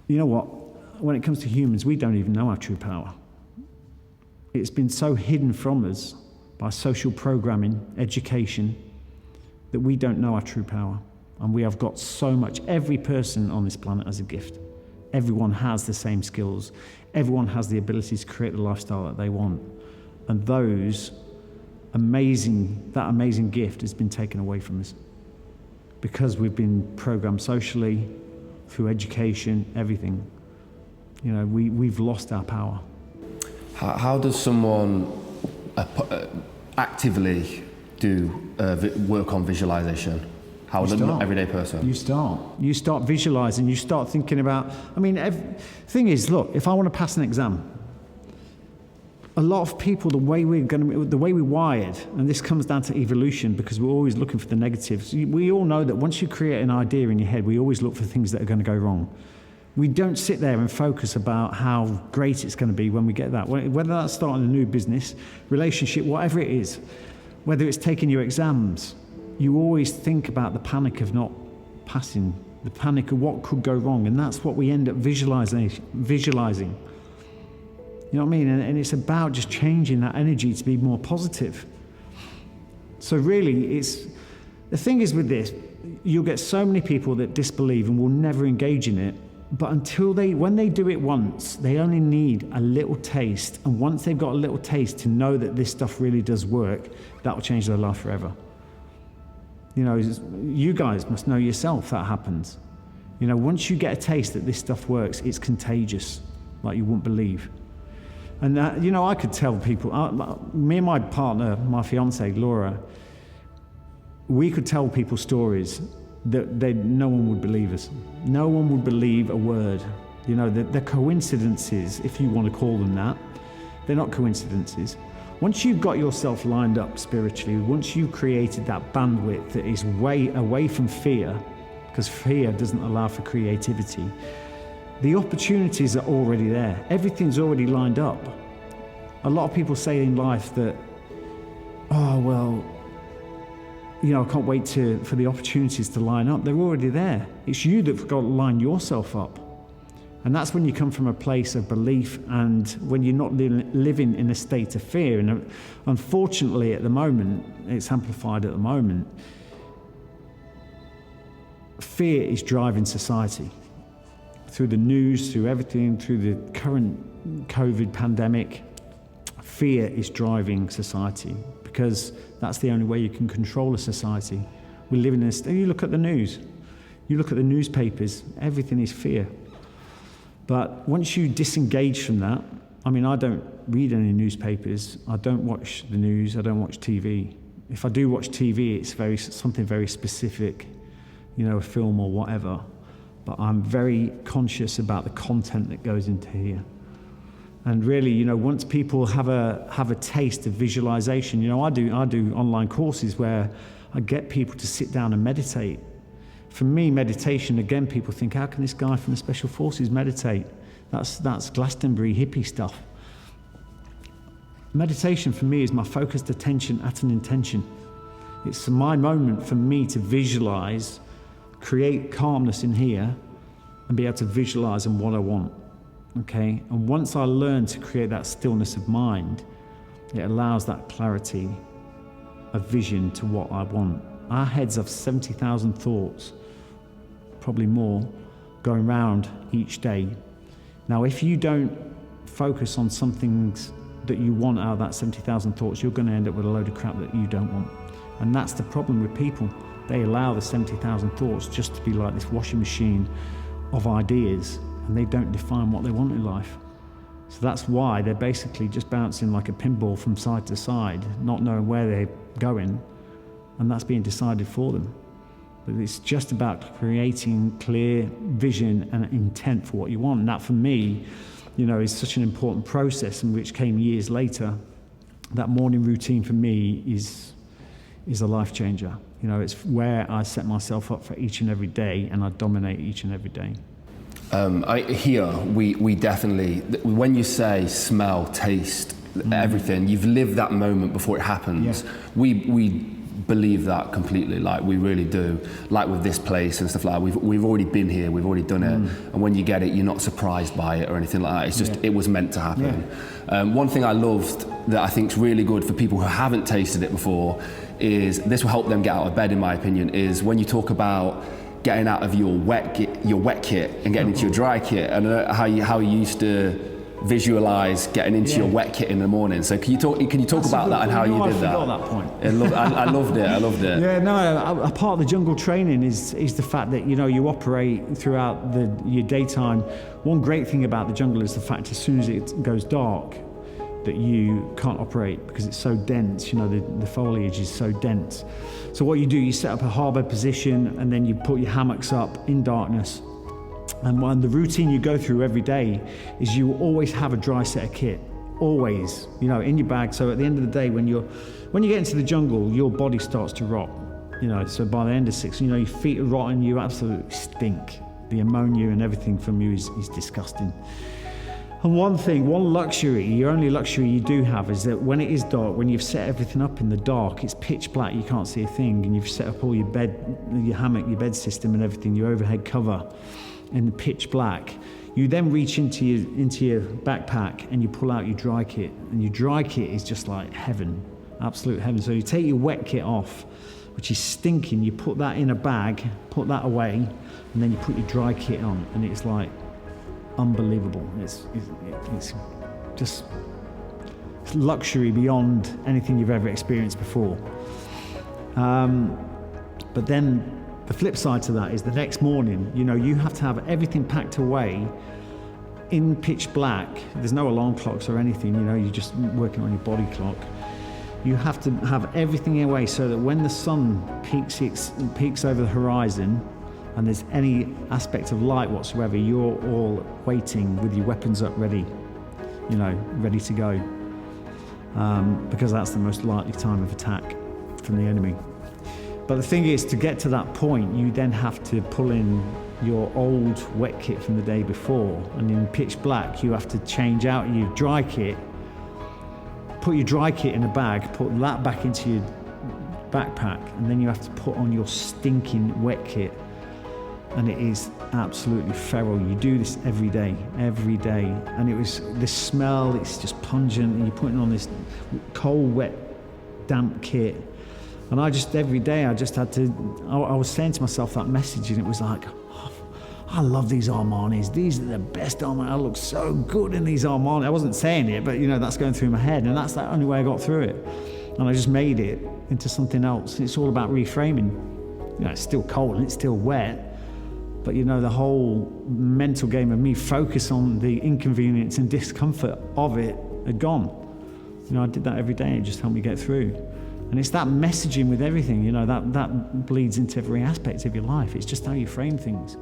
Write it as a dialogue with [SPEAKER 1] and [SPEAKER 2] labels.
[SPEAKER 1] You know what? When it comes to humans, we don't even know our true power. It's been so hidden from us by social programming, education, that we don't know our true power. And we have got so much. Every person on this planet has a gift. Everyone has the same skills. Everyone has the ability to create the lifestyle that they want. And that amazing gift has been taken away from us because we've been programmed socially, through education, everything. You know, we've lost our power.
[SPEAKER 2] How does someone actively do work on visualization? How does an everyday person?
[SPEAKER 1] You start visualizing, you start thinking about, thing is, look, if I want to pass an exam, a lot of people, the way we're wired, and this comes down to evolution because we're always looking for the negatives. We all know that once you create an idea in your head, we always look for things that are going to go wrong. We don't sit there and focus about how great it's going to be when we get that. Whether that's starting a new business, relationship, whatever it is, whether it's taking your exams, you always think about the panic of not passing, the panic of what could go wrong, and that's what we end up visualizing. You know what I mean? And it's about just changing that energy to be more positive. So really, the thing is with this, you'll get so many people that disbelieve and will never engage in it, but when they do it once, they only need a little taste, and once they've got a little taste to know that this stuff really does work, that will change their life forever. You know, you guys must know yourself that happens. You know, once you get a taste that this stuff works, it's contagious, like you wouldn't believe. And you know, I could tell people, me and my partner, my fiancée, Laura, we could tell people stories that no one would believe us. No one would believe a word. You know, the coincidences, if you want to call them that, they're not coincidences. Once you've got yourself lined up spiritually, once you've created that bandwidth that is way away from fear, because fear doesn't allow for creativity, the opportunities are already there. Everything's already lined up. A lot of people say in life that, oh, well, you know, I can't wait for the opportunities to line up. They're already there. It's you that've got to line yourself up. And that's when you come from a place of belief and when you're not living in a state of fear. And unfortunately, at the moment, it's amplified at the moment, fear is driving society. Through the news, through everything, through the current COVID pandemic, fear is driving society because that's the only way you can control a society. We live in you look at the news, you look at the newspapers, everything is fear. But once you disengage from that, I don't read any newspapers, I don't watch the news, I don't watch TV. If I do watch TV, it's something very specific, you know, a film or whatever. But I'm very conscious about the content that goes into here. And really, you know, once people have a taste of visualization, you know, I do online courses where I get people to sit down and meditate. For me, meditation, again, people think, how can this guy from the Special Forces meditate? That's Glastonbury hippie stuff. Meditation for me is my focused attention at an intention. It's my moment for me to visualize, create calmness in here, and be able to visualize on what I want. Okay? And once I learn to create that stillness of mind, it allows that clarity of vision to what I want. Our heads have 70,000 thoughts, probably more, going round each day. Now, if you don't focus on some things that you want out of that 70,000 thoughts, you're going to end up with a load of crap that you don't want. And that's the problem with people. They allow the 70,000 thoughts just to be like this washing machine of ideas, and they don't define what they want in life. So that's why they're basically just bouncing like a pinball from side to side, not knowing where they're going, and that's being decided for them. But it's just about creating clear vision and intent for what you want. And that, for me, you know, is such an important process, and which came years later. That morning routine for me is a life changer. You know, it's where I set myself up for each and every day, and I dominate each and every day.
[SPEAKER 2] We definitely, when you say smell, taste, everything, you've lived that moment before it happens. Yeah. We believe that completely. Like, we really do. Like with this place and stuff like that, we've already been here, we've already done it, and when you get it, you're not surprised by it or anything like that. It's just, it was meant to happen. One thing I loved that I think is really good for people who haven't tasted it before is, this will help them get out of bed, in my opinion, is when you talk about getting out of your wet kit and getting into your dry kit, and how you used to visualize getting into your wet kit in the morning. So can you talk about that and how you did that?
[SPEAKER 1] I forgot that point.
[SPEAKER 2] I loved it.
[SPEAKER 1] Yeah, no, a part of the jungle training is the fact that, you know, you operate throughout your daytime. One great thing about the jungle is the fact as soon as it goes dark, that you can't operate because it's so dense, you know, the foliage is so dense. So what you do, you set up a harbor position, and then you put your hammocks up in darkness. And the routine you go through every day is you always have a dry set of kit, always, you know, in your bag. So at the end of the day, when you get into the jungle, your body starts to rot, you know. So by the end of 6, you know, your feet are rotten, you absolutely stink. The ammonia and everything from you is disgusting. And one luxury, your only luxury you do have, is that when it is dark, when you've set everything up in the dark, it's pitch black, you can't see a thing, and you've set up all your bed, your hammock, your bed system and everything, your overhead cover in the pitch black. You then reach into your backpack and you pull out your dry kit, and your dry kit is just like heaven, absolute heaven. So you take your wet kit off, which is stinking, you put that in a bag, put that away, and then you put your dry kit on, and it's like unbelievable. It's just luxury beyond anything you've ever experienced before. But then the flip side to that is the next morning, you know, you have to have everything packed away in pitch black. There's no alarm clocks or anything, you know, you're just working on your body clock. You have to have everything away so that when the sun peaks over the horizon and there's any aspect of light whatsoever, you're all waiting with your weapons up ready, you know, ready to go. Because that's the most likely time of attack from the enemy. But the thing is, to get to that point, you then have to pull in your old wet kit from the day before, and in pitch black, you have to change out your dry kit, put your dry kit in a bag, put that back into your backpack, and then you have to put on your stinking wet kit. And it is absolutely feral. You do this every day. And it was this smell, it's just pungent, and you're putting on this cold, wet, damp kit. And every day I just had to, I was saying to myself that message, and it was like, oh, I love these Armanis. These are the best Armani. I look so good in these Armani. I wasn't saying it, but you know, that's going through my head, and that's the only way I got through it. And I just made it into something else. It's all about reframing. You know, it's still cold and it's still wet, but you know, the whole mental game of me focus on the inconvenience and discomfort of it had gone. You know, I did that every day, and it just helped me get through. And it's that messaging with everything, you know, that bleeds into every aspect of your life. It's just how you frame things.